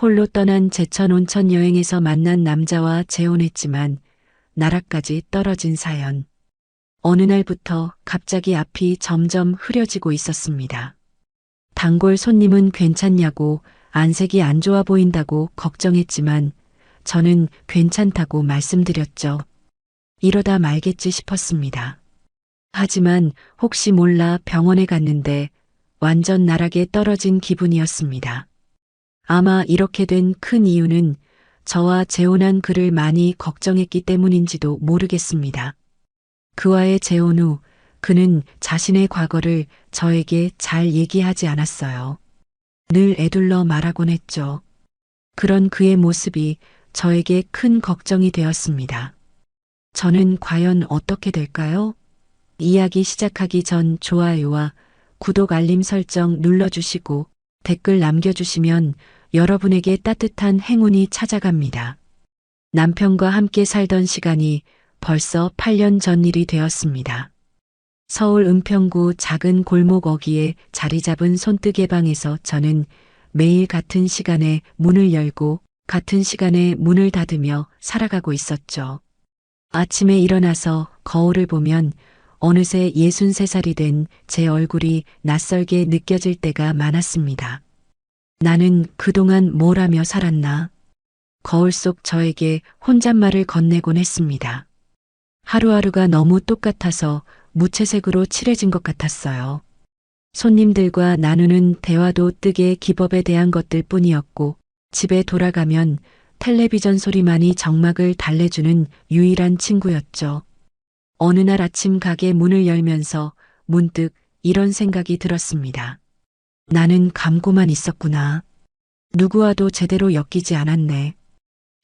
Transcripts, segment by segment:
홀로 떠난 제천 온천 여행에서 만난 남자와 재혼했지만 나라까지 떨어진 사연. 어느 날부터 갑자기 앞이 점점 흐려지고 있었습니다. 단골 손님은 괜찮냐고 안색이 안 좋아 보인다고 걱정했지만 저는 괜찮다고 말씀드렸죠. 이러다 말겠지 싶었습니다. 하지만 혹시 몰라 병원에 갔는데 완전 나락에 떨어진 기분이었습니다. 아마 이렇게 된 큰 이유는 저와 재혼한 그를 많이 걱정했기 때문인지도 모르겠습니다. 그와의 재혼 후 그는 자신의 과거를 저에게 잘 얘기하지 않았어요. 늘 애둘러 말하곤 했죠. 그런 그의 모습이 저에게 큰 걱정이 되었습니다. 저는 과연 어떻게 될까요? 이야기 시작하기 전 좋아요와 구독 알림 설정 눌러주시고 댓글 남겨주시면 여러분에게 따뜻한 행운이 찾아갑니다. 남편과 함께 살던 시간이 벌써 8년 전 일이 되었습니다. 서울 은평구 작은 골목 어귀에 자리 잡은 손뜨개 방에서 저는 매일 같은 시간에 문을 열고 같은 시간에 문을 닫으며 살아가고 있었죠. 아침에 일어나서 거울을 보면 어느새 63살이 된 제 얼굴이 낯설게 느껴질 때가 많았습니다. 나는 그동안 뭘 하며 살았나? 거울 속 저에게 혼잣말을 건네곤 했습니다. 하루하루가 너무 똑같아서 무채색으로 칠해진 것 같았어요. 손님들과 나누는 대화도 뜨개 기법에 대한 것들 뿐이었고 집에 돌아가면 텔레비전 소리만이 정막을 달래주는 유일한 친구였죠. 어느 날 아침 가게 문을 열면서 문득 이런 생각이 들었습니다. 나는 감고만 있었구나. 누구와도 제대로 엮이지 않았네.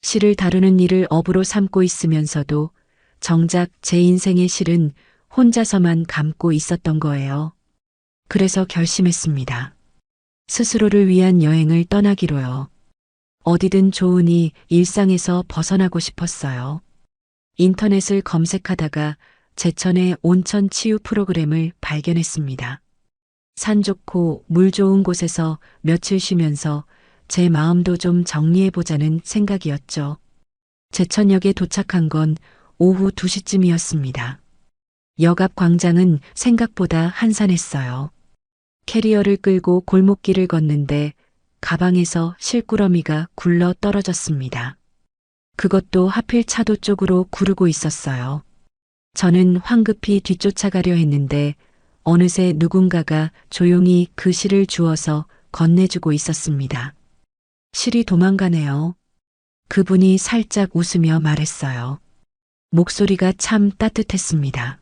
시를 다루는 일을 업으로 삼고 있으면서도 정작 제 인생의 실은 혼자서만 감고 있었던 거예요. 그래서 결심했습니다. 스스로를 위한 여행을 떠나기로요. 어디든 좋으니 일상에서 벗어나고 싶었어요. 인터넷을 검색하다가 제천의 온천 치유 프로그램을 발견했습니다. 산 좋고 물 좋은 곳에서 며칠 쉬면서 제 마음도 좀 정리해보자는 생각이었죠. 제천역에 도착한 건 오후 2시쯤이었습니다. 역 앞 광장은 생각보다 한산했어요. 캐리어를 끌고 골목길을 걷는데 가방에서 실꾸러미가 굴러 떨어졌습니다. 그것도 하필 차도 쪽으로 구르고 있었어요. 저는 황급히 뒤쫓아가려 했는데 어느새 누군가가 조용히 그 실을 주워서 건네주고 있었습니다. 실이 도망가네요. 그분이 살짝 웃으며 말했어요. 목소리가 참 따뜻했습니다.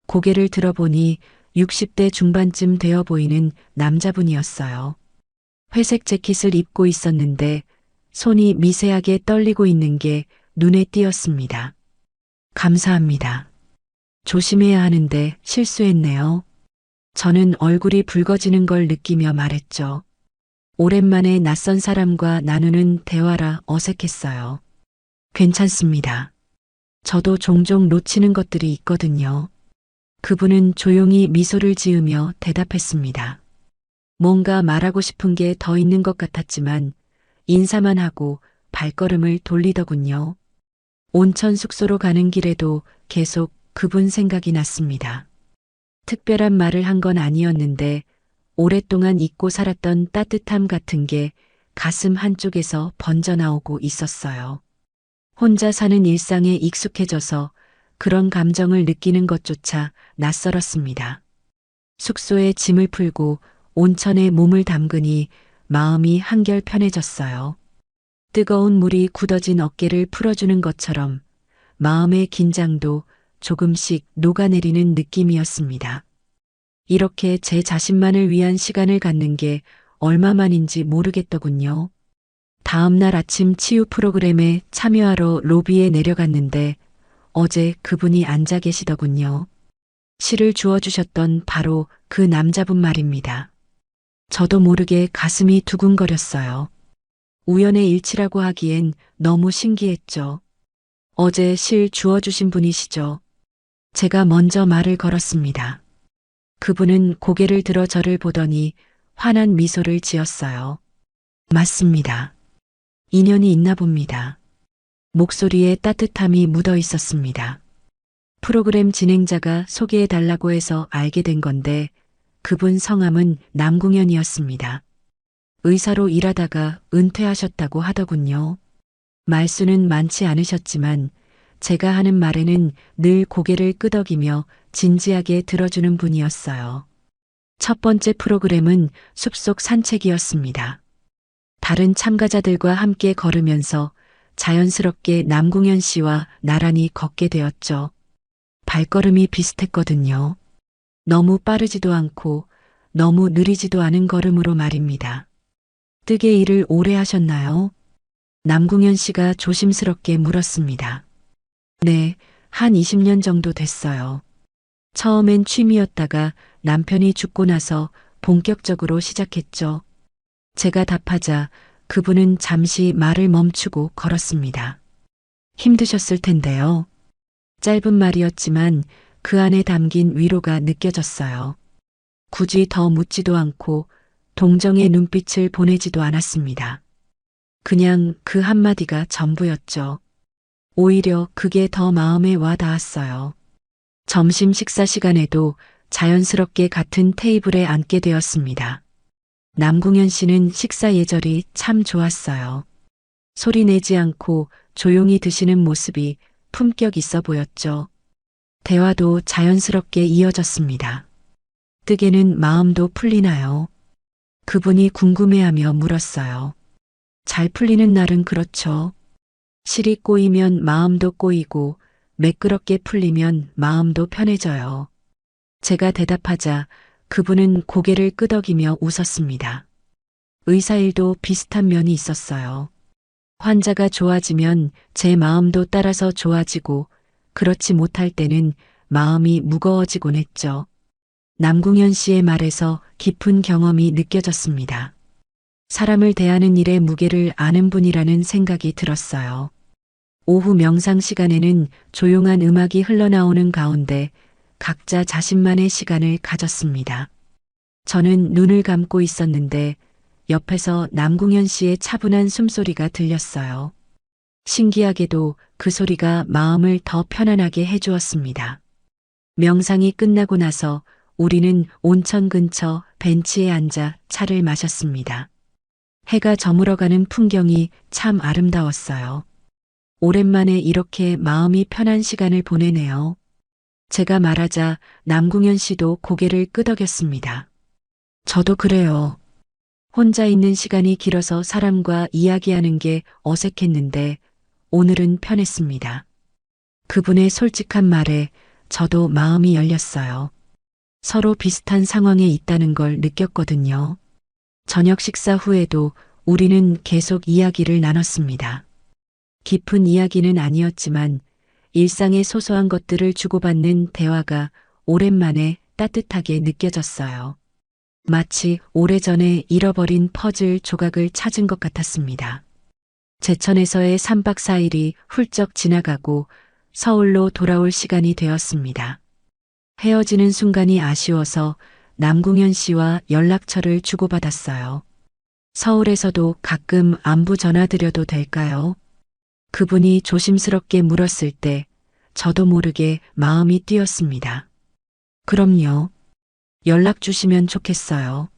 고개를 들어보니 60대 중반쯤 되어 보이는 남자분이었어요. 회색 재킷을 입고 있었는데 손이 미세하게 떨리고 있는 게 눈에 띄었습니다. 감사합니다. 조심해야 하는데 실수했네요. 저는 얼굴이 붉어지는 걸 느끼며 말했죠. 오랜만에 낯선 사람과 나누는 대화라 어색했어요. 괜찮습니다. 저도 종종 놓치는 것들이 있거든요. 그분은 조용히 미소를 지으며 대답했습니다. 뭔가 말하고 싶은 게 더 있는 것 같았지만 인사만 하고 발걸음을 돌리더군요. 온천 숙소로 가는 길에도 계속 그분 생각이 났습니다. 특별한 말을 한 건 아니었는데 오랫동안 잊고 살았던 따뜻함 같은 게 가슴 한쪽에서 번져나오고 있었어요. 혼자 사는 일상에 익숙해져서 그런 감정을 느끼는 것조차 낯설었습니다. 숙소에 짐을 풀고 온천에 몸을 담그니 마음이 한결 편해졌어요. 뜨거운 물이 굳어진 어깨를 풀어주는 것처럼 마음의 긴장도 조금씩 녹아내리는 느낌이었습니다. 이렇게 제 자신만을 위한 시간을 갖는 게 얼마만인지 모르겠더군요. 다음 날 아침 치유 프로그램에 참여하러 로비에 내려갔는데 어제 그분이 앉아 계시더군요. 시를 주워주셨던 바로 그 남자분 말입니다. 저도 모르게 가슴이 두근거렸어요. 우연의 일치라고 하기엔 너무 신기했죠. 어제 실 주워주신 분이시죠. 제가 먼저 말을 걸었습니다. 그분은 고개를 들어 저를 보더니 환한 미소를 지었어요. 맞습니다. 인연이 있나 봅니다. 목소리에 따뜻함이 묻어 있었습니다. 프로그램 진행자가 소개해 달라고 해서 알게 된 건데 그분 성함은 남궁현이었습니다. 의사로 일하다가 은퇴하셨다고 하더군요. 말수는 많지 않으셨지만 제가 하는 말에는 늘 고개를 끄덕이며 진지하게 들어주는 분이었어요. 첫 번째 프로그램은 숲속 산책이었습니다. 다른 참가자들과 함께 걸으면서 자연스럽게 남궁현 씨와 나란히 걷게 되었죠. 발걸음이 비슷했거든요. 너무 빠르지도 않고 너무 느리지도 않은 걸음으로 말입니다. 뜨개 일을 오래 하셨나요? 남궁현 씨가 조심스럽게 물었습니다. 네, 한 20년 정도 됐어요. 처음엔 취미였다가 남편이 죽고 나서 본격적으로 시작했죠. 제가 답하자 그분은 잠시 말을 멈추고 걸었습니다. 힘드셨을 텐데요. 짧은 말이었지만 그 안에 담긴 위로가 느껴졌어요. 굳이 더 묻지도 않고 동정의 눈빛을 보내지도 않았습니다. 그냥 그 한마디가 전부였죠. 오히려 그게 더 마음에 와 닿았어요. 점심 식사 시간에도 자연스럽게 같은 테이블에 앉게 되었습니다. 남궁현 씨는 식사 예절이 참 좋았어요. 소리 내지 않고 조용히 드시는 모습이 품격 있어 보였죠. 대화도 자연스럽게 이어졌습니다. 뜨개는 마음도 풀리나요? 그분이 궁금해하며 물었어요. 잘 풀리는 날은 그렇죠. 실이 꼬이면 마음도 꼬이고 매끄럽게 풀리면 마음도 편해져요. 제가 대답하자 그분은 고개를 끄덕이며 웃었습니다. 의사일도 비슷한 면이 있었어요. 환자가 좋아지면 제 마음도 따라서 좋아지고 그렇지 못할 때는 마음이 무거워지곤 했죠. 남궁현 씨의 말에서 깊은 경험이 느껴졌습니다. 사람을 대하는 일의 무게를 아는 분이라는 생각이 들었어요. 오후 명상 시간에는 조용한 음악이 흘러나오는 가운데 각자 자신만의 시간을 가졌습니다. 저는 눈을 감고 있었는데 옆에서 남궁현 씨의 차분한 숨소리가 들렸어요. 신기하게도 그 소리가 마음을 더 편안하게 해주었습니다. 명상이 끝나고 나서 우리는 온천 근처 벤치에 앉아 차를 마셨습니다. 해가 저물어가는 풍경이 참 아름다웠어요. 오랜만에 이렇게 마음이 편한 시간을 보내네요. 제가 말하자 남궁현 씨도 고개를 끄덕였습니다. 저도 그래요. 혼자 있는 시간이 길어서 사람과 이야기하는 게 어색했는데 오늘은 편했습니다. 그분의 솔직한 말에 저도 마음이 열렸어요. 서로 비슷한 상황에 있다는 걸 느꼈거든요. 저녁 식사 후에도 우리는 계속 이야기를 나눴습니다. 깊은 이야기는 아니었지만 일상의 소소한 것들을 주고받는 대화가 오랜만에 따뜻하게 느껴졌어요. 마치 오래전에 잃어버린 퍼즐 조각을 찾은 것 같았습니다. 제천에서의 3박 4일이 훌쩍 지나가고 서울로 돌아올 시간이 되었습니다. 헤어지는 순간이 아쉬워서 남궁현 씨와 연락처를 주고받았어요. 서울에서도 가끔 안부 전화드려도 될까요? 그분이 조심스럽게 물었을 때 저도 모르게 마음이 뛰었습니다. 그럼요. 연락 주시면 좋겠어요.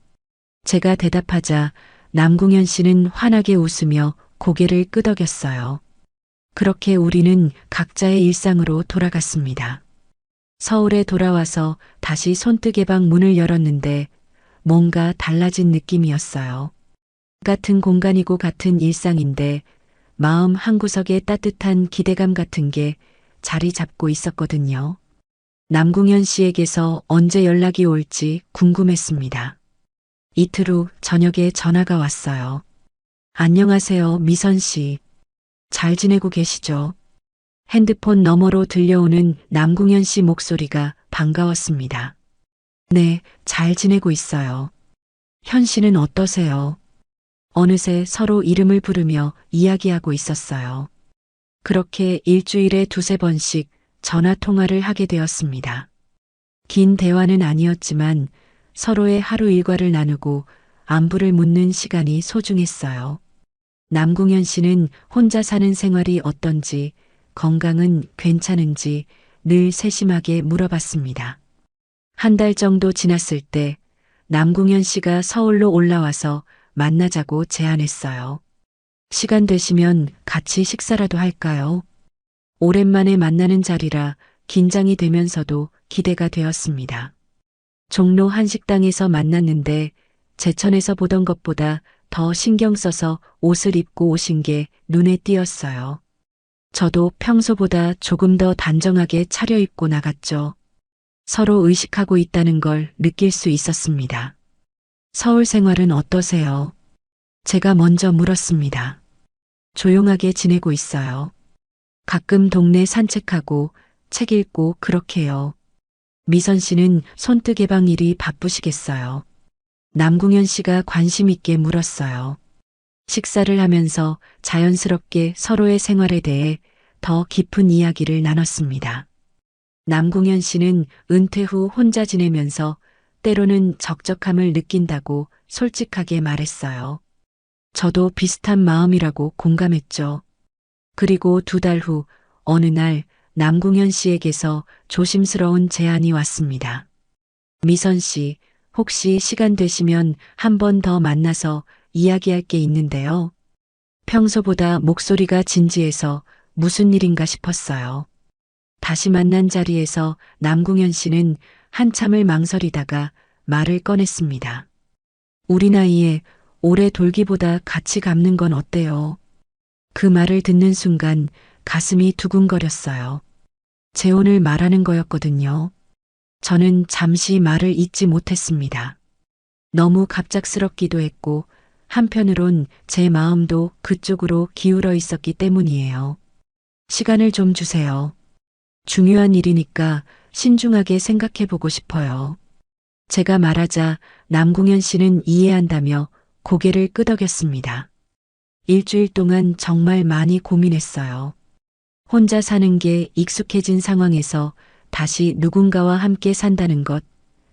제가 대답하자 남궁현 씨는 환하게 웃으며 고개를 끄덕였어요. 그렇게 우리는 각자의 일상으로 돌아갔습니다. 서울에 돌아와서 다시 손뜨개방 문을 열었는데 뭔가 달라진 느낌이었어요. 같은 공간이고 같은 일상인데 마음 한구석에 따뜻한 기대감 같은 게 자리 잡고 있었거든요. 남궁현 씨에게서 언제 연락이 올지 궁금했습니다. 이틀 후 저녁에 전화가 왔어요. 안녕하세요, 미선 씨. 잘 지내고 계시죠? 핸드폰 너머로 들려오는 남궁현 씨 목소리가 반가웠습니다. 네, 잘 지내고 있어요. 현 씨는 어떠세요? 어느새 서로 이름을 부르며 이야기하고 있었어요. 그렇게 일주일에 두세 번씩 전화 통화를 하게 되었습니다. 긴 대화는 아니었지만 서로의 하루 일과를 나누고 안부를 묻는 시간이 소중했어요. 남궁현 씨는 혼자 사는 생활이 어떤지, 건강은 괜찮은지 늘 세심하게 물어봤습니다. 한 달 정도 지났을 때 남궁현 씨가 서울로 올라와서 만나자고 제안했어요. 시간 되시면 같이 식사라도 할까요? 오랜만에 만나는 자리라 긴장이 되면서도 기대가 되었습니다. 종로 한식당에서 만났는데 제천에서 보던 것보다 더 신경 써서 옷을 입고 오신 게 눈에 띄었어요. 저도 평소보다 조금 더 단정하게 차려입고 나갔죠. 서로 의식하고 있다는 걸 느낄 수 있었습니다. 서울 생활은 어떠세요? 제가 먼저 물었습니다. 조용하게 지내고 있어요. 가끔 동네 산책하고 책 읽고 그렇게요. 미선 씨는 손뜨 개방 일이 바쁘시겠어요. 남궁현 씨가 관심 있게 물었어요. 식사를 하면서 자연스럽게 서로의 생활에 대해 더 깊은 이야기를 나눴습니다. 남궁현 씨는 은퇴 후 혼자 지내면서 때로는 적적함을 느낀다고 솔직하게 말했어요. 저도 비슷한 마음이라고 공감했죠. 그리고 2달 후 어느 날 남궁현 씨에게서 조심스러운 제안이 왔습니다. 미선 씨, 혹시 시간 되시면 한 번 더 만나서 이야기할 게 있는데요. 평소보다 목소리가 진지해서 무슨 일인가 싶었어요. 다시 만난 자리에서 남궁현 씨는 한참을 망설이다가 말을 꺼냈습니다. 우리 나이에 오래 돌기보다 같이 갚는 건 어때요? 그 말을 듣는 순간 가슴이 두근거렸어요. 재혼을 말하는 거였거든요. 저는 잠시 말을 잇지 못했습니다. 너무 갑작스럽기도 했고 한편으론 제 마음도 그쪽으로 기울어 있었기 때문이에요. 시간을 좀 주세요. 중요한 일이니까 신중하게 생각해 보고 싶어요. 제가 말하자 남궁현 씨는 이해한다며 고개를 끄덕였습니다. 일주일 동안 정말 많이 고민했어요. 혼자 사는 게 익숙해진 상황에서 다시 누군가와 함께 산다는 것,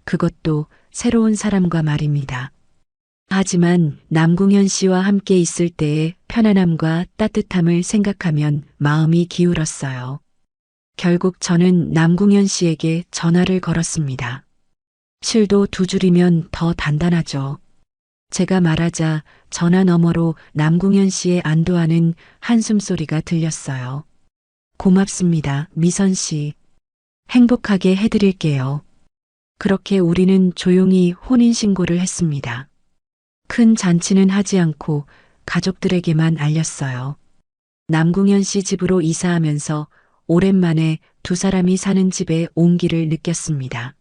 그것도 새로운 사람과 말입니다. 하지만 남궁현 씨와 함께 있을 때의 편안함과 따뜻함을 생각하면 마음이 기울었어요. 결국 저는 남궁현 씨에게 전화를 걸었습니다. 실도 2줄이면 더 단단하죠. 제가 말하자 전화 너머로 남궁현 씨의 안도하는 한숨소리가 들렸어요. 고맙습니다, 미선 씨. 행복하게 해드릴게요. 그렇게 우리는 조용히 혼인신고를 했습니다. 큰 잔치는 하지 않고 가족들에게만 알렸어요. 남궁현 씨 집으로 이사하면서 오랜만에 2사람이 사는 집에 온기를 느꼈습니다.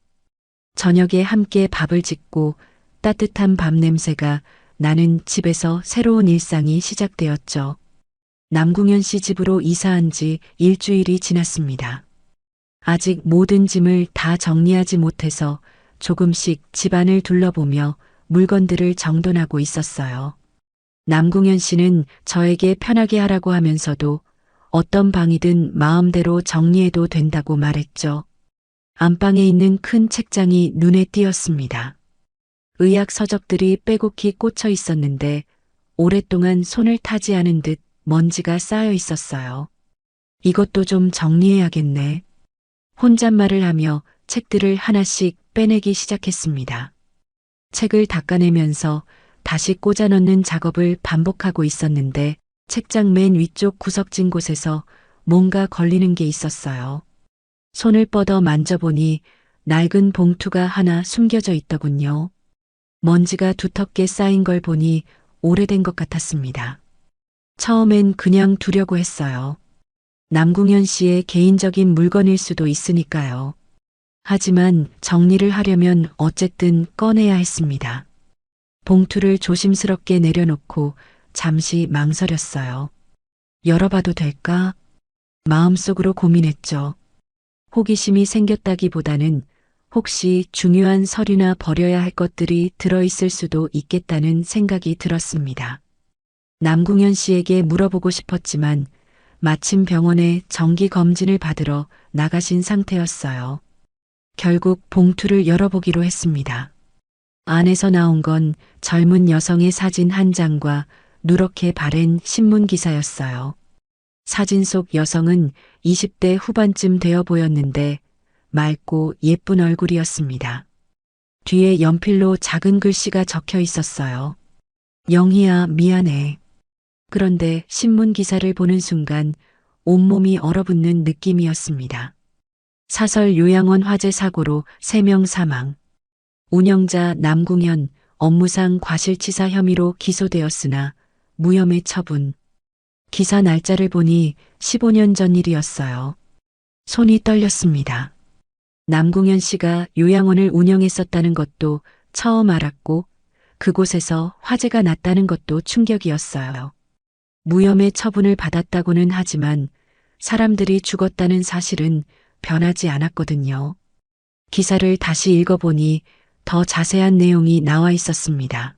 저녁에 함께 밥을 짓고 따뜻한 밥 냄새가 나는 집에서 새로운 일상이 시작되었죠. 남궁현 씨 집으로 이사한 지 일주일이 지났습니다. 아직 모든 짐을 다 정리하지 못해서 조금씩 집안을 둘러보며 물건들을 정돈하고 있었어요. 남궁현 씨는 저에게 편하게 하라고 하면서도 어떤 방이든 마음대로 정리해도 된다고 말했죠. 안방에 있는 큰 책장이 눈에 띄었습니다. 의학 서적들이 빼곡히 꽂혀 있었는데 오랫동안 손을 타지 않은 듯 먼지가 쌓여 있었어요. 이것도 좀 정리해야겠네. 혼잣말을 하며 책들을 하나씩 빼내기 시작했습니다. 책을 닦아내면서 다시 꽂아 넣는 작업을 반복하고 있었는데 책장 맨 위쪽 구석진 곳에서 뭔가 걸리는 게 있었어요. 손을 뻗어 만져보니 낡은 봉투가 하나 숨겨져 있더군요. 먼지가 두텁게 쌓인 걸 보니 오래된 것 같았습니다. 처음엔 그냥 두려고 했어요. 남궁현 씨의 개인적인 물건일 수도 있으니까요. 하지만 정리를 하려면 어쨌든 꺼내야 했습니다. 봉투를 조심스럽게 내려놓고 잠시 망설였어요. 열어봐도 될까? 마음속으로 고민했죠. 호기심이 생겼다기보다는 혹시 중요한 서류나 버려야 할 것들이 들어있을 수도 있겠다는 생각이 들었습니다. 남궁현 씨에게 물어보고 싶었지만 마침 병원에 정기 검진을 받으러 나가신 상태였어요. 결국 봉투를 열어보기로 했습니다. 안에서 나온 건 젊은 여성의 사진 한 장과 누렇게 바랜 신문 기사였어요. 사진 속 여성은 20대 후반쯤 되어 보였는데 맑고 예쁜 얼굴이었습니다. 뒤에 연필로 작은 글씨가 적혀 있었어요. 영희야, 미안해. 그런데 신문 기사를 보는 순간 온몸이 얼어붙는 느낌이었습니다. 사설 요양원 화재 사고로 3명 사망. 운영자 남궁현 업무상 과실치사 혐의로 기소되었으나 무혐의 처분. 기사 날짜를 보니 15년 전 일이었어요. 손이 떨렸습니다. 남궁현 씨가 요양원을 운영했었다는 것도 처음 알았고 그곳에서 화재가 났다는 것도 충격이었어요. 무혐의 처분을 받았다고는 하지만 사람들이 죽었다는 사실은 변하지 않았거든요. 기사를 다시 읽어보니 더 자세한 내용이 나와 있었습니다.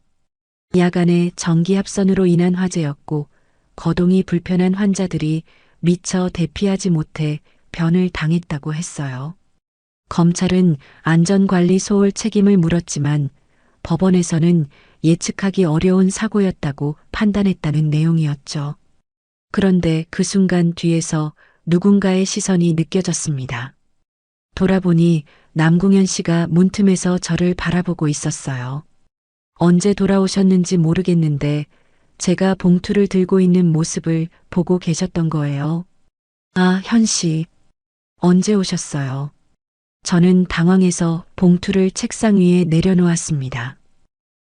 야간에 전기합선으로 인한 화재였고 거동이 불편한 환자들이 미처 대피하지 못해 변을 당했다고 했어요. 검찰은 안전관리 소홀 책임을 물었지만 법원에서는 예측하기 어려운 사고였다고 판단했다는 내용이었죠. 그런데 그 순간 뒤에서 누군가의 시선이 느껴졌습니다. 돌아보니 남궁현 씨가 문틈에서 저를 바라보고 있었어요. 언제 돌아오셨는지 모르겠는데 제가 봉투를 들고 있는 모습을 보고 계셨던 거예요. 아, 현 씨. 언제 오셨어요? 저는 당황해서 봉투를 책상 위에 내려놓았습니다.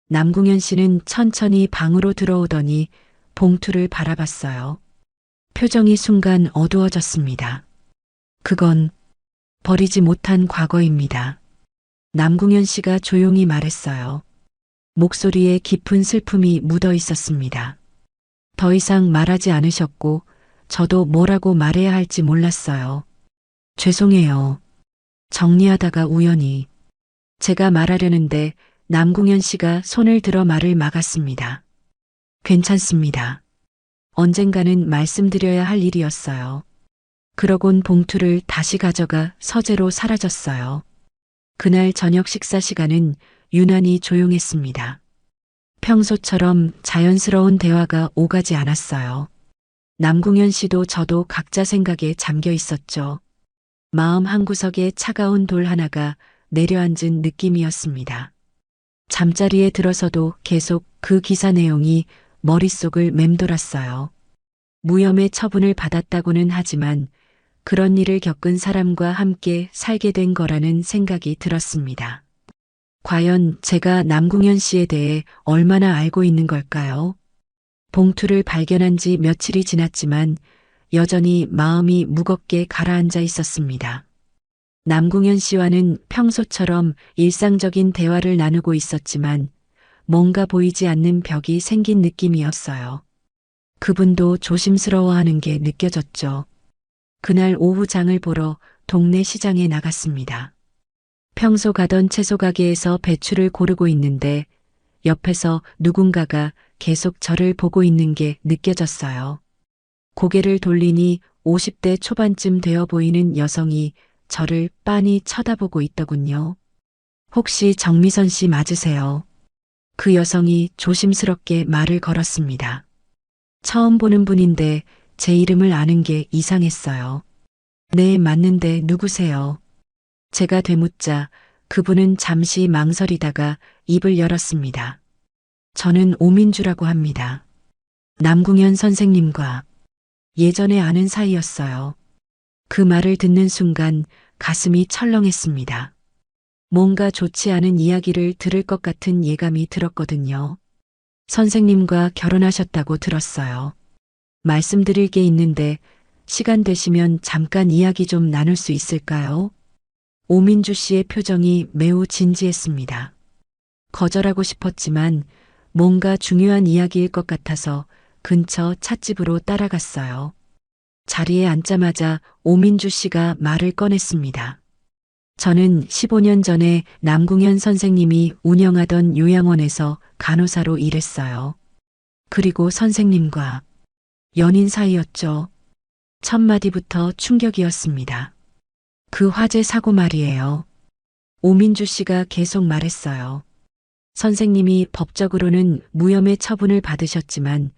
남궁현 씨는 천천히 방으로 들어오더니 봉투를 바라봤어요. 표정이 순간 어두워졌습니다. 그건 버리지 못한 과거입니다. 남궁현 씨가 조용히 말했어요. 목소리에 깊은 슬픔이 묻어 있었습니다. 더 이상 말하지 않으셨고 저도 뭐라고 말해야 할지 몰랐어요. 죄송해요. 정리하다가 우연히. 제가 말하려는데 남궁현 씨가 손을 들어 말을 막았습니다. 괜찮습니다. 언젠가는 말씀드려야 할 일이었어요. 그러곤 봉투를 다시 가져가 서재로 사라졌어요. 그날 저녁 식사 시간은 유난히 조용했습니다. 평소처럼 자연스러운 대화가 오가지 않았어요. 남궁현 씨도 저도 각자 생각에 잠겨 있었죠. 마음 한구석에 차가운 돌 하나가 내려앉은 느낌이었습니다. 잠자리에 들어서도 계속 그 기사 내용이 머릿속을 맴돌았어요. 무혐의 처분을 받았다고는 하지만 그런 일을 겪은 사람과 함께 살게 된 거라는 생각이 들었습니다. 과연 제가 남궁현 씨에 대해 얼마나 알고 있는 걸까요? 봉투를 발견한 지 며칠이 지났지만 여전히 마음이 무겁게 가라앉아 있었습니다. 남궁현 씨와는 평소처럼 일상적인 대화를 나누고 있었지만 뭔가 보이지 않는 벽이 생긴 느낌이었어요. 그분도 조심스러워하는 게 느껴졌죠. 그날 오후 장을 보러 동네 시장에 나갔습니다. 평소 가던 채소 가게에서 배추를 고르고 있는데 옆에서 누군가가 계속 저를 보고 있는 게 느껴졌어요. 고개를 돌리니 50대 초반쯤 되어 보이는 여성이 저를 빤히 쳐다보고 있더군요. 혹시 정미선 씨 맞으세요? 그 여성이 조심스럽게 말을 걸었습니다. 처음 보는 분인데 제 이름을 아는 게 이상했어요. 네, 맞는데 누구세요? 제가 되묻자 그분은 잠시 망설이다가 입을 열었습니다. 저는 오민주라고 합니다. 남궁현 선생님과 예전에 아는 사이였어요. 그 말을 듣는 순간 가슴이 철렁했습니다. 뭔가 좋지 않은 이야기를 들을 것 같은 예감이 들었거든요. 선생님과 결혼하셨다고 들었어요. 말씀드릴 게 있는데 시간 되시면 잠깐 이야기 좀 나눌 수 있을까요? 오민주 씨의 표정이 매우 진지했습니다. 거절하고 싶었지만 뭔가 중요한 이야기일 것 같아서 근처 찻집으로 따라갔어요. 자리에 앉자마자 오민주 씨가 말을 꺼냈습니다. 저는 15년 전에 남궁현 선생님이 운영하던 요양원에서 간호사로 일했어요. 그리고 선생님과 연인 사이였죠. 첫 마디부터 충격이었습니다. 그 화재 사고 말이에요. 오민주 씨가 계속 말했어요. 선생님이 법적으로는 무혐의 처분을 받으셨지만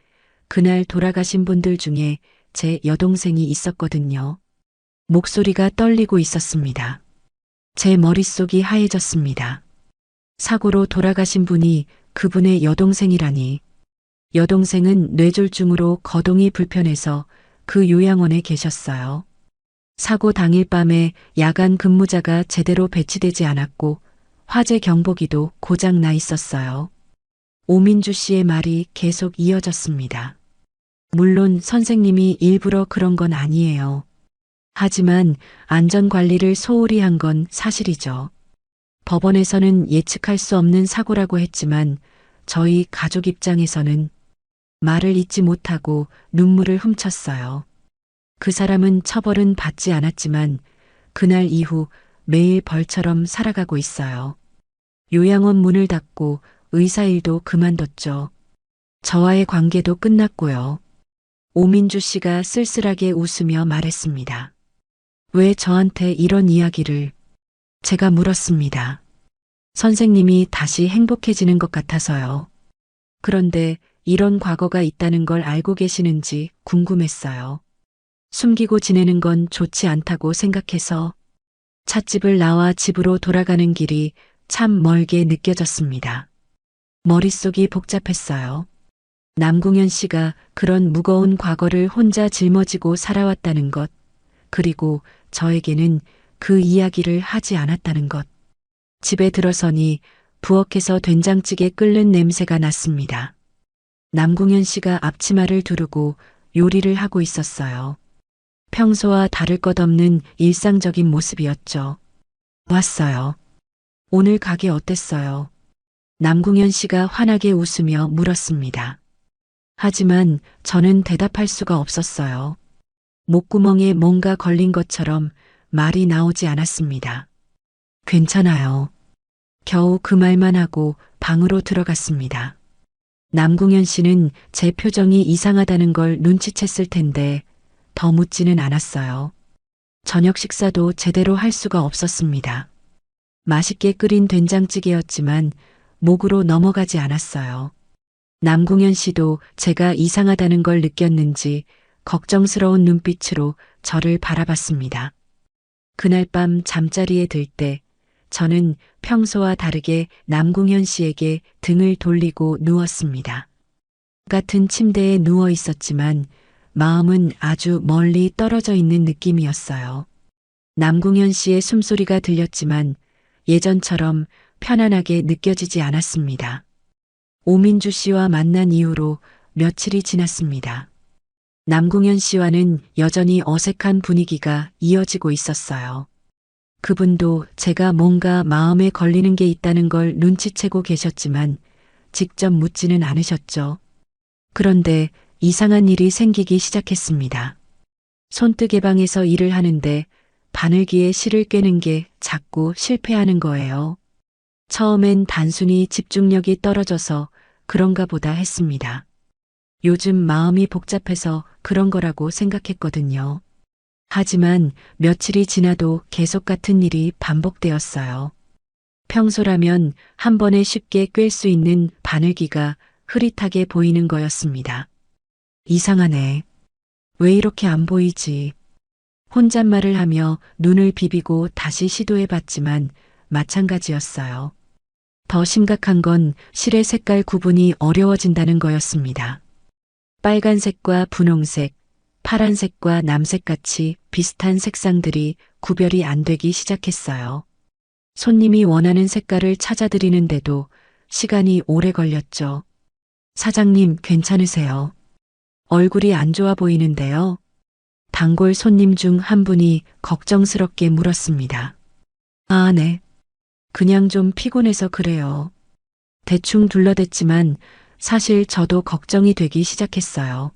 그날 돌아가신 분들 중에 제 여동생이 있었거든요. 목소리가 떨리고 있었습니다. 제 머릿속이 하얘졌습니다. 사고로 돌아가신 분이 그분의 여동생이라니. 여동생은 뇌졸중으로 거동이 불편해서 그 요양원에 계셨어요. 사고 당일 밤에 야간 근무자가 제대로 배치되지 않았고 화재 경보기도 고장 나 있었어요. 오민주 씨의 말이 계속 이어졌습니다. 물론 선생님이 일부러 그런 건 아니에요. 하지만 안전관리를 소홀히 한 건 사실이죠. 법원에서는 예측할 수 없는 사고라고 했지만 저희 가족 입장에서는 말을 잇지 못하고 눈물을 훔쳤어요. 그 사람은 처벌은 받지 않았지만 그날 이후 매일 벌처럼 살아가고 있어요. 요양원 문을 닫고 의사 일도 그만뒀죠. 저와의 관계도 끝났고요. 오민주 씨가 쓸쓸하게 웃으며 말했습니다. 왜 저한테 이런 이야기를? 제가 물었습니다. 선생님이 다시 행복해지는 것 같아서요. 그런데 이런 과거가 있다는 걸 알고 계시는지 궁금했어요. 숨기고 지내는 건 좋지 않다고 생각해서 찻집을 나와 집으로 돌아가는 길이 참 멀게 느껴졌습니다. 머릿속이 복잡했어요. 남궁현 씨가 그런 무거운 과거를 혼자 짊어지고 살아왔다는 것, 그리고 저에게는 그 이야기를 하지 않았다는 것. 집에 들어서니 부엌에서 된장찌개 끓는 냄새가 났습니다. 남궁현 씨가 앞치마를 두르고 요리를 하고 있었어요. 평소와 다를 것 없는 일상적인 모습이었죠. 왔어요. 오늘 가게 어땠어요? 남궁현 씨가 환하게 웃으며 물었습니다. 하지만 저는 대답할 수가 없었어요. 목구멍에 뭔가 걸린 것처럼 말이 나오지 않았습니다. 괜찮아요. 겨우 그 말만 하고 방으로 들어갔습니다. 남궁현 씨는 제 표정이 이상하다는 걸 눈치챘을 텐데 더 묻지는 않았어요. 저녁 식사도 제대로 할 수가 없었습니다. 맛있게 끓인 된장찌개였지만 목으로 넘어가지 않았어요. 남궁현 씨도 제가 이상하다는 걸 느꼈는지 걱정스러운 눈빛으로 저를 바라봤습니다. 그날 밤 잠자리에 들 때 저는 평소와 다르게 남궁현 씨에게 등을 돌리고 누웠습니다. 같은 침대에 누워 있었지만 마음은 아주 멀리 떨어져 있는 느낌이었어요. 남궁현 씨의 숨소리가 들렸지만 예전처럼 편안하게 느껴지지 않았습니다. 오민주 씨와 만난 이후로 며칠이 지났습니다. 남궁현 씨와는 여전히 어색한 분위기가 이어지고 있었어요. 그분도 제가 뭔가 마음에 걸리는 게 있다는 걸 눈치채고 계셨지만 직접 묻지는 않으셨죠. 그런데 이상한 일이 생기기 시작했습니다. 손뜨개 방에서 일을 하는데 바늘기에 실을 꿰는 게 자꾸 실패하는 거예요. 처음엔 단순히 집중력이 떨어져서 그런가 보다 했습니다. 요즘 마음이 복잡해서 그런 거라고 생각했거든요. 하지만 며칠이 지나도 계속 같은 일이 반복되었어요. 평소라면 한 번에 쉽게 꿰 수 있는 바늘기가 흐릿하게 보이는 거였습니다. 이상하네. 왜 이렇게 안 보이지? 혼잣말을 하며 눈을 비비고 다시 시도해봤지만 마찬가지였어요. 더 심각한 건 실의 색깔 구분이 어려워진다는 거였습니다. 빨간색과 분홍색, 파란색과 남색같이 비슷한 색상들이 구별이 안 되기 시작했어요. 손님이 원하는 색깔을 찾아드리는데도 시간이 오래 걸렸죠. 사장님, 괜찮으세요? 얼굴이 안 좋아 보이는데요. 단골 손님 중 한 분이 걱정스럽게 물었습니다. 아, 네. 그냥 좀 피곤해서 그래요. 대충 둘러댔지만 사실 저도 걱정이 되기 시작했어요.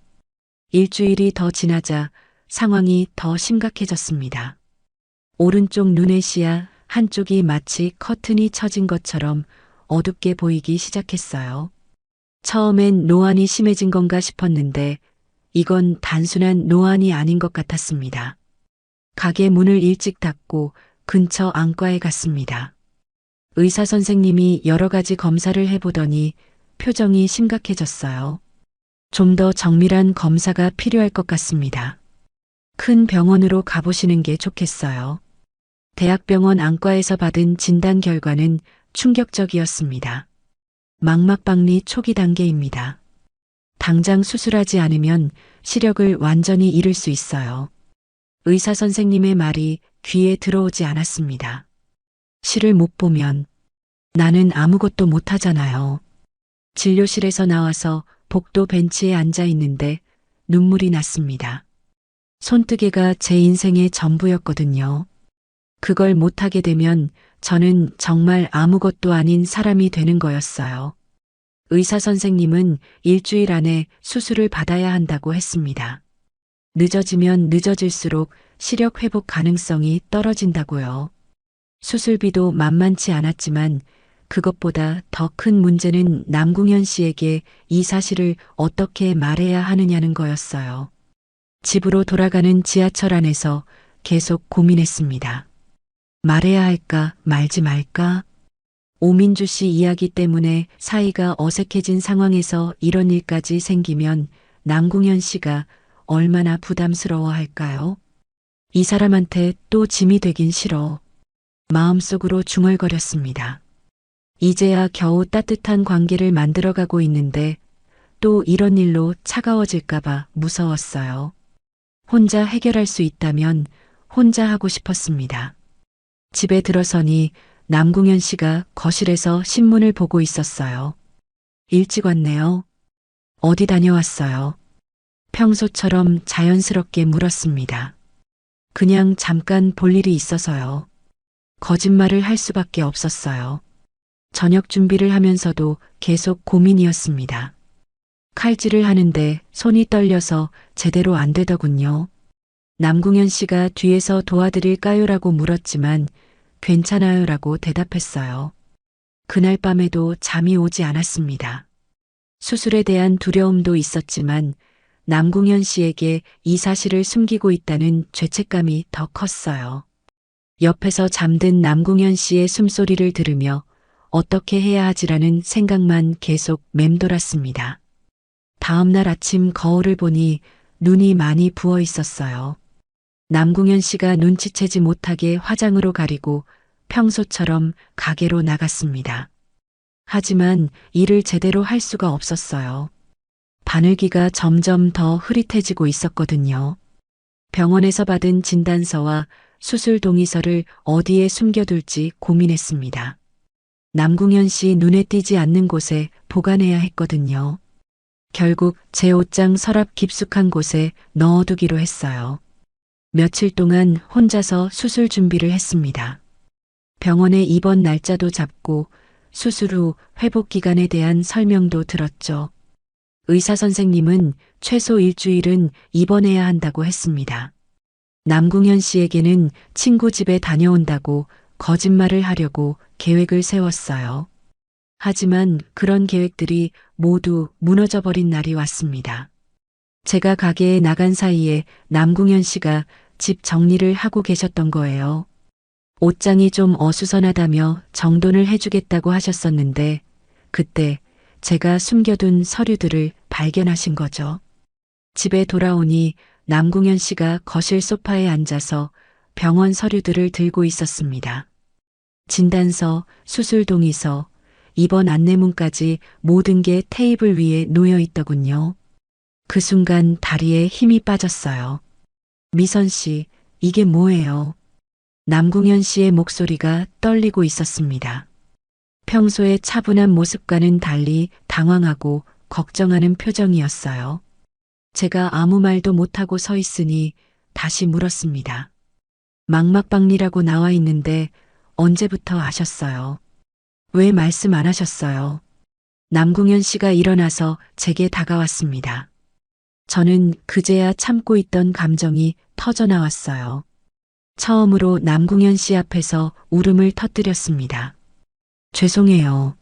일주일이 더 지나자 상황이 더 심각해졌습니다. 오른쪽 눈의 시야 한쪽이 마치 커튼이 쳐진 것처럼 어둡게 보이기 시작했어요. 처음엔 노안이 심해진 건가 싶었는데 이건 단순한 노안이 아닌 것 같았습니다. 가게 문을 일찍 닫고 근처 안과에 갔습니다. 의사 선생님이 여러 가지 검사를 해보더니 표정이 심각해졌어요. 좀 더 정밀한 검사가 필요할 것 같습니다. 큰 병원으로 가보시는 게 좋겠어요. 대학병원 안과에서 받은 진단 결과는 충격적이었습니다. 망막박리 초기 단계입니다. 당장 수술하지 않으면 시력을 완전히 잃을 수 있어요. 의사 선생님의 말이 귀에 들어오지 않았습니다. 시를 못 보면 나는 아무것도 못 하잖아요. 진료실에서 나와서 복도 벤치에 앉아 있는데 눈물이 났습니다. 손뜨개가 제 인생의 전부였거든요. 그걸 못하게 되면 저는 정말 아무것도 아닌 사람이 되는 거였어요. 의사 선생님은 일주일 안에 수술을 받아야 한다고 했습니다. 늦어지면 늦어질수록 시력 회복 가능성이 떨어진다고요. 수술비도 만만치 않았지만 그것보다 더 큰 문제는 남궁현 씨에게 이 사실을 어떻게 말해야 하느냐는 거였어요. 집으로 돌아가는 지하철 안에서 계속 고민했습니다. 말해야 할까 말지 말까? 오민주 씨 이야기 때문에 사이가 어색해진 상황에서 이런 일까지 생기면 남궁현 씨가 얼마나 부담스러워할까요? 이 사람한테 또 짐이 되긴 싫어. 마음속으로 중얼거렸습니다. 이제야 겨우 따뜻한 관계를 만들어가고 있는데 또 이런 일로 차가워질까봐 무서웠어요. 혼자 해결할 수 있다면 혼자 하고 싶었습니다. 집에 들어서니 남궁현 씨가 거실에서 신문을 보고 있었어요. 일찍 왔네요. 어디 다녀왔어요? 평소처럼 자연스럽게 물었습니다. 그냥 잠깐 볼 일이 있어서요. 거짓말을 할 수밖에 없었어요. 저녁 준비를 하면서도 계속 고민이었습니다. 칼질을 하는데 손이 떨려서 제대로 안 되더군요. 남궁현 씨가 뒤에서 도와드릴까요라고 물었지만 괜찮아요라고 대답했어요. 그날 밤에도 잠이 오지 않았습니다. 수술에 대한 두려움도 있었지만 남궁현 씨에게 이 사실을 숨기고 있다는 죄책감이 더 컸어요. 옆에서 잠든 남궁현 씨의 숨소리를 들으며 어떻게 해야 하지라는 생각만 계속 맴돌았습니다. 다음 날 아침 거울을 보니 눈이 많이 부어 있었어요. 남궁현 씨가 눈치채지 못하게 화장으로 가리고 평소처럼 가게로 나갔습니다. 하지만 일을 제대로 할 수가 없었어요. 바늘기가 점점 더 흐릿해지고 있었거든요. 병원에서 받은 진단서와 수술 동의서를 어디에 숨겨둘지 고민했습니다. 남궁현 씨 눈에 띄지 않는 곳에 보관해야 했거든요. 결국 제 옷장 서랍 깊숙한 곳에 넣어두기로 했어요. 며칠 동안 혼자서 수술 준비를 했습니다. 병원에 입원 날짜도 잡고 수술 후 회복 기간에 대한 설명도 들었죠. 의사 선생님은 최소 일주일은 입원해야 한다고 했습니다. 남궁현 씨에게는 친구 집에 다녀온다고 거짓말을 하려고 계획을 세웠어요. 하지만 그런 계획들이 모두 무너져버린 날이 왔습니다. 제가 가게에 나간 사이에 남궁현 씨가 집 정리를 하고 계셨던 거예요. 옷장이 좀 어수선하다며 정돈을 해주겠다고 하셨었는데 그때 제가 숨겨둔 서류들을 발견하신 거죠. 집에 돌아오니 남궁현 씨가 거실 소파에 앉아서 병원 서류들을 들고 있었습니다. 진단서, 수술 동의서, 입원 안내문까지 모든 게 테이블 위에 놓여 있더군요. 그 순간 다리에 힘이 빠졌어요. 미선 씨, 이게 뭐예요? 남궁현 씨의 목소리가 떨리고 있었습니다. 평소의 차분한 모습과는 달리 당황하고 걱정하는 표정이었어요. 제가 아무 말도 못하고 서 있으니 다시 물었습니다. 망막박리라고 나와 있는데 언제부터 아셨어요? 왜 말씀 안 하셨어요? 남궁현 씨가 일어나서 제게 다가왔습니다. 저는 그제야 참고 있던 감정이 터져나왔어요. 처음으로 남궁현 씨 앞에서 울음을 터뜨렸습니다. 죄송해요.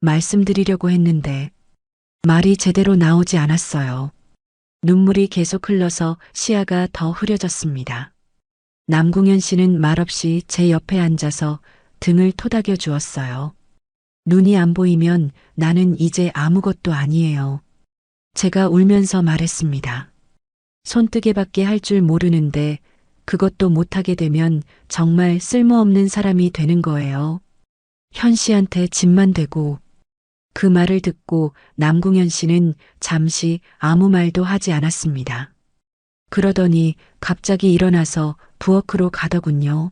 말씀드리려고 했는데 말이 제대로 나오지 않았어요. 눈물이 계속 흘러서 시야가 더 흐려졌습니다. 남궁현 씨는 말없이 제 옆에 앉아서 등을 토닥여 주었어요. 눈이 안 보이면 나는 이제 아무것도 아니에요. 제가 울면서 말했습니다. 손뜨개밖에 할 줄 모르는데 그것도 못하게 되면 정말 쓸모없는 사람이 되는 거예요. 현 씨한테 짐만 되고. 그 말을 듣고 남궁현 씨는 잠시 아무 말도 하지 않았습니다. 그러더니 갑자기 일어나서 부엌으로 가더군요.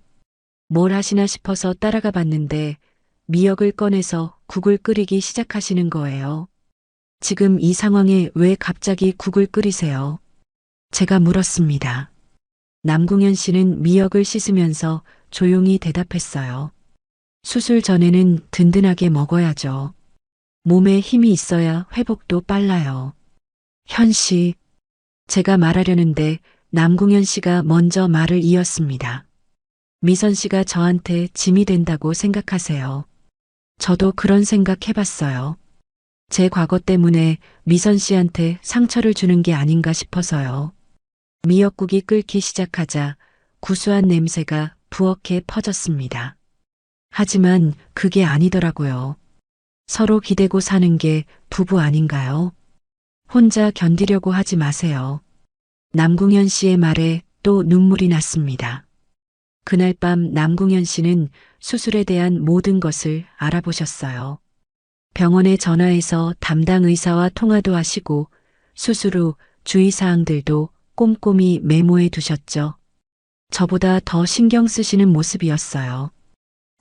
뭘 하시나 싶어서 따라가 봤는데 미역을 꺼내서 국을 끓이기 시작하시는 거예요. 지금 이 상황에 왜 갑자기 국을 끓이세요? 제가 물었습니다. 남궁현 씨는 미역을 씻으면서 조용히 대답했어요. 수술 전에는 든든하게 먹어야죠. 몸에 힘이 있어야 회복도 빨라요. 현 씨, 제가 말하려는데 남궁현 씨가 먼저 말을 이었습니다. 미선 씨가 저한테 짐이 된다고 생각하세요. 저도 그런 생각 해봤어요. 제 과거 때문에 미선 씨한테 상처를 주는 게 아닌가 싶어서요. 미역국이 끓기 시작하자 구수한 냄새가 부엌에 퍼졌습니다. 하지만 그게 아니더라고요. 서로 기대고 사는 게 부부 아닌가요? 혼자 견디려고 하지 마세요. 남궁현 씨의 말에 또 눈물이 났습니다. 그날 밤 남궁현 씨는 수술에 대한 모든 것을 알아보셨어요. 병원에 전화해서 담당 의사와 통화도 하시고 수술 후 주의사항들도 꼼꼼히 메모해 두셨죠. 저보다 더 신경 쓰시는 모습이었어요.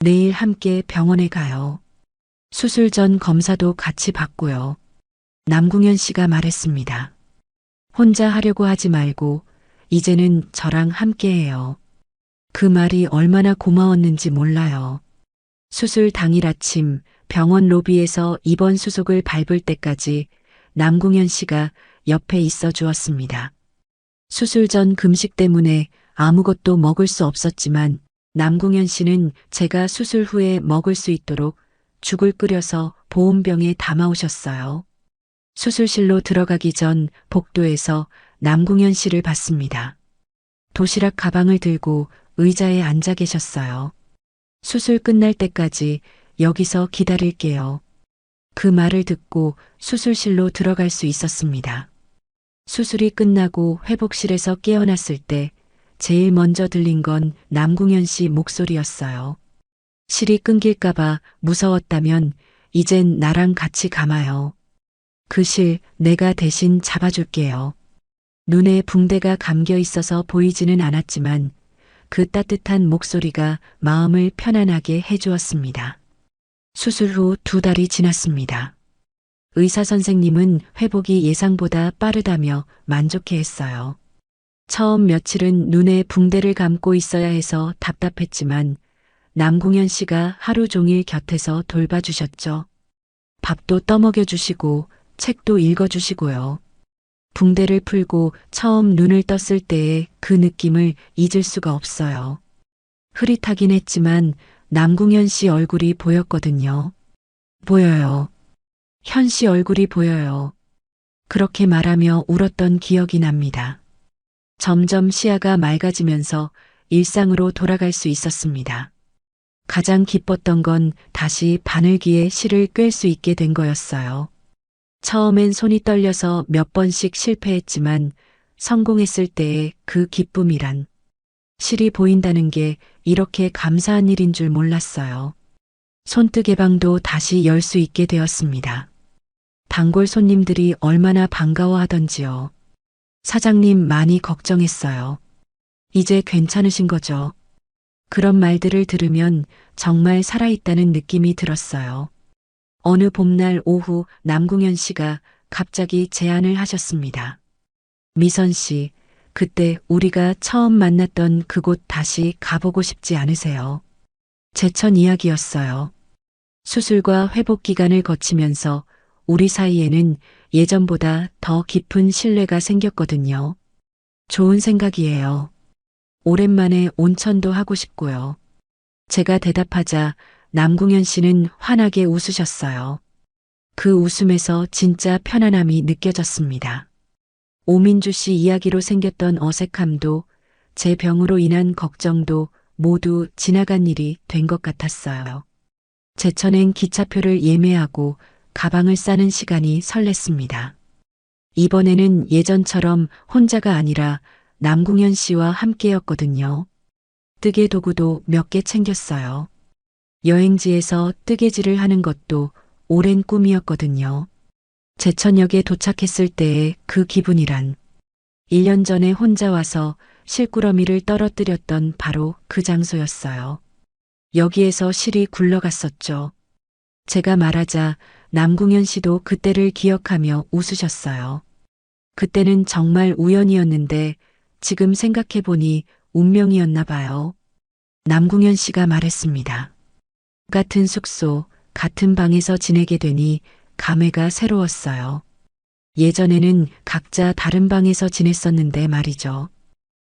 내일 함께 병원에 가요. 수술 전 검사도 같이 받고요. 남궁현 씨가 말했습니다. 혼자 하려고 하지 말고 이제는 저랑 함께 해요. 그 말이 얼마나 고마웠는지 몰라요. 수술 당일 아침 병원 로비에서 입원 수속을 밟을 때까지 남궁현 씨가 옆에 있어 주었습니다. 수술 전 금식 때문에 아무것도 먹을 수 없었지만 남궁현 씨는 제가 수술 후에 먹을 수 있도록 죽을 끓여서 보온병에 담아오셨어요. 수술실로 들어가기 전 복도에서 남궁현 씨를 봤습니다. 도시락 가방을 들고 의자에 앉아 계셨어요. 수술 끝날 때까지 여기서 기다릴게요. 그 말을 듣고 수술실로 들어갈 수 있었습니다. 수술이 끝나고 회복실에서 깨어났을 때 제일 먼저 들린 건 남궁현 씨 목소리였어요. 실이 끊길까봐 무서웠다면 이젠 나랑 같이 감아요. 그 실 내가 대신 잡아줄게요. 눈에 붕대가 감겨 있어서 보이지는 않았지만 그 따뜻한 목소리가 마음을 편안하게 해주었습니다. 수술 후 2달이 지났습니다. 의사 선생님은 회복이 예상보다 빠르다며 만족해 했어요. 처음 며칠은 눈에 붕대를 감고 있어야 해서 답답했지만 남궁현 씨가 하루 종일 곁에서 돌봐주셨죠. 밥도 떠먹여 주시고 책도 읽어주시고요. 붕대를 풀고 처음 눈을 떴을 때의 그 느낌을 잊을 수가 없어요. 흐릿하긴 했지만 남궁현 씨 얼굴이 보였거든요. 보여요. 현 씨 얼굴이 보여요. 그렇게 말하며 울었던 기억이 납니다. 점점 시야가 맑아지면서 일상으로 돌아갈 수 있었습니다. 가장 기뻤던 건 다시 바늘귀에 실을 꿰 수 있게 된 거였어요. 처음엔 손이 떨려서 몇 번씩 실패했지만 성공했을 때의 그 기쁨이란, 실이 보인다는 게 이렇게 감사한 일인 줄 몰랐어요. 손뜨개방도 다시 열 수 있게 되었습니다. 단골 손님들이 얼마나 반가워하던지요. 사장님 많이 걱정했어요. 이제 괜찮으신 거죠? 그런 말들을 들으면 정말 살아있다는 느낌이 들었어요. 어느 봄날 오후 남궁현 씨가 갑자기 제안을 하셨습니다. 미선 씨, 그때 우리가 처음 만났던 그곳 다시 가보고 싶지 않으세요? 제천 이야기였어요. 수술과 회복 기간을 거치면서 우리 사이에는 예전보다 더 깊은 신뢰가 생겼거든요. 좋은 생각이에요. 오랜만에 온천도 하고 싶고요. 제가 대답하자 남궁현 씨는 환하게 웃으셨어요. 그 웃음에서 진짜 편안함이 느껴졌습니다. 오민주 씨 이야기로 생겼던 어색함도 제 병으로 인한 걱정도 모두 지나간 일이 된 것 같았어요. 제천행 기차표를 예매하고 가방을 싸는 시간이 설렜습니다. 이번에는 예전처럼 혼자가 아니라 남궁현 씨와 함께였거든요. 뜨개 도구도 몇 개 챙겼어요. 여행지에서 뜨개질을 하는 것도 오랜 꿈이었거든요. 제천역에 도착했을 때의 그 기분이란 1년 전에 혼자 와서 실꾸러미를 떨어뜨렸던 바로 그 장소였어요. 여기에서 실이 굴러갔었죠. 제가 말하자 남궁현 씨도 그때를 기억하며 웃으셨어요. 그때는 정말 우연이었는데 지금 생각해보니 운명이었나 봐요. 남궁현 씨가 말했습니다. 같은 숙소, 같은 방에서 지내게 되니 감회가 새로웠어요. 예전에는 각자 다른 방에서 지냈었는데 말이죠.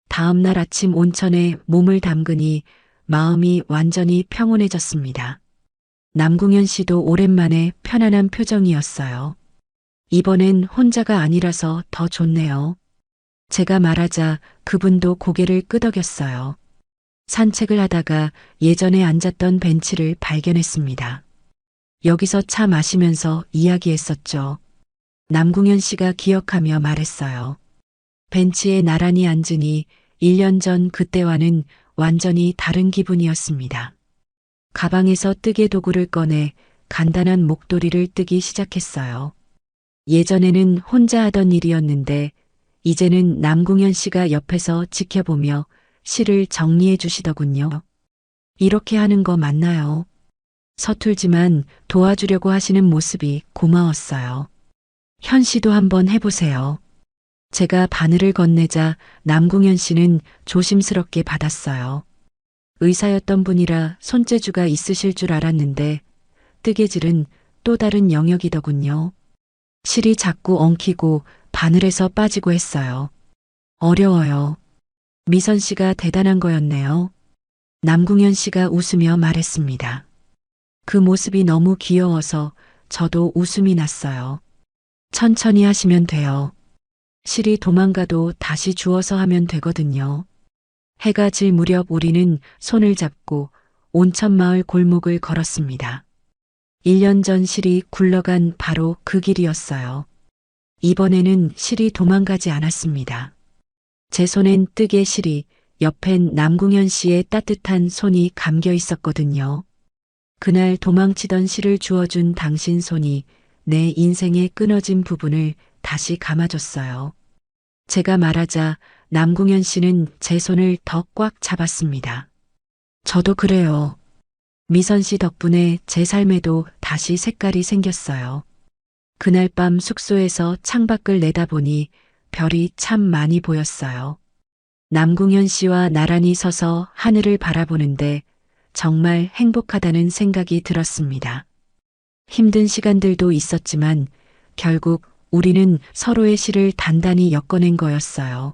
다음 날 아침 온천에 몸을 담그니 마음이 완전히 평온해졌습니다. 남궁현 씨도 오랜만에 편안한 표정이었어요. 이번엔 혼자가 아니라서 더 좋네요. 제가 말하자 그분도 고개를 끄덕였어요. 산책을 하다가 예전에 앉았던 벤치를 발견했습니다. 여기서 차 마시면서 이야기했었죠. 남궁현 씨가 기억하며 말했어요. 벤치에 나란히 앉으니 1년 전 그때와는 완전히 다른 기분이었습니다. 가방에서 뜨개 도구를 꺼내 간단한 목도리를 뜨기 시작했어요. 예전에는 혼자 하던 일이었는데 이제는 남궁현 씨가 옆에서 지켜보며 실을 정리해 주시더군요. 이렇게 하는 거 맞나요? 서툴지만 도와주려고 하시는 모습이 고마웠어요. 현 씨도 한번 해보세요. 제가 바늘을 건네자 남궁현 씨는 조심스럽게 받았어요. 의사였던 분이라 손재주가 있으실 줄 알았는데 뜨개질은 또 다른 영역이더군요. 실이 자꾸 엉키고 바늘에서 빠지고 했어요. 어려워요. 미선 씨가 대단한 거였네요. 남궁현 씨가 웃으며 말했습니다. 그 모습이 너무 귀여워서 저도 웃음이 났어요. 천천히 하시면 돼요. 실이 도망가도 다시 주워서 하면 되거든요. 해가 질 무렵 우리는 손을 잡고 온천마을 골목을 걸었습니다. 1년 전 실이 굴러간 바로 그 길이었어요. 이번에는 실이 도망가지 않았습니다. 제 손엔 뜨개 실이, 옆엔 남궁현 씨의 따뜻한 손이 감겨 있었거든요. 그날 도망치던 실을 주워준 당신 손이 내 인생의 끊어진 부분을 다시 감아줬어요. 제가 말하자 남궁현 씨는 제 손을 더 꽉 잡았습니다. 저도 그래요. 미선 씨 덕분에 제 삶에도 다시 색깔이 생겼어요. 그날 밤 숙소에서 창밖을 내다보니 별이 참 많이 보였어요. 남궁현 씨와 나란히 서서 하늘을 바라보는데 정말 행복하다는 생각이 들었습니다. 힘든 시간들도 있었지만 결국 우리는 서로의 실을 단단히 엮어낸 거였어요.